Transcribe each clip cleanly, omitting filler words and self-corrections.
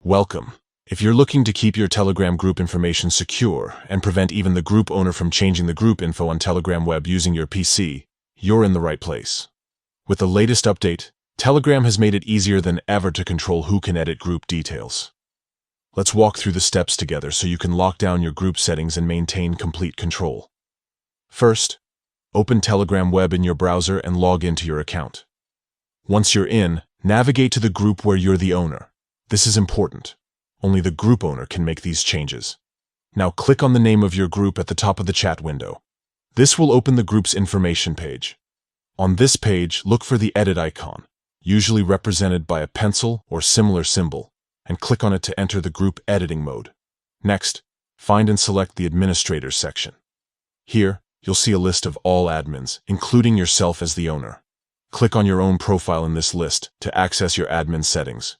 Welcome. If you're looking to keep your Telegram group information secure and prevent even the group owner from changing the group info on Telegram web using your PC, you're in the right place. With the latest update, Telegram has made it easier than ever to control who can edit group details. Let's walk through the steps together so you can lock down your group settings and maintain complete control. First, open Telegram web in your browser and log into your account. Once you're in, navigate to the group where you're the owner. This is important. Only the group owner can make these changes. Now click on the name of your group at the top of the chat window. This will open the group's information page. On this page, look for the edit icon, usually represented by a pencil or similar symbol, and click on it to enter the group editing mode. Next, find and select the Administrators section. Here, you'll see a list of all admins, including yourself as the owner. Click on your own profile in this list to access your admin settings.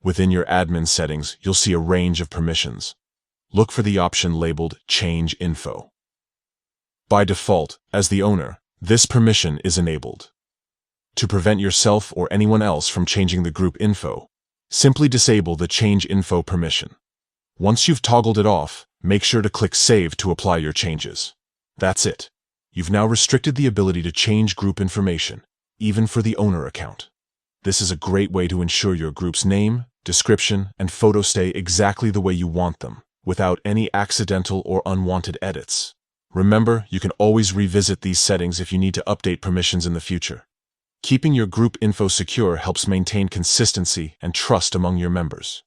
Within your admin settings, you'll see a range of permissions. Look for the option labeled Change Info. By default, as the owner, this permission is enabled. To prevent yourself or anyone else from changing the group info, simply disable the Change Info permission. Once you've toggled it off, make sure to click Save to apply your changes. That's it. You've now restricted the ability to change group information, even for the owner account. This is a great way to ensure your group's name, description, and photo stay exactly the way you want them, without any accidental or unwanted edits. Remember, you can always revisit these settings if you need to update permissions in the future. Keeping your group info secure helps maintain consistency and trust among your members.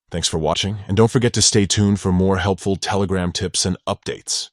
Thanks for watching, and don't forget to stay tuned for more helpful Telegram tips and updates.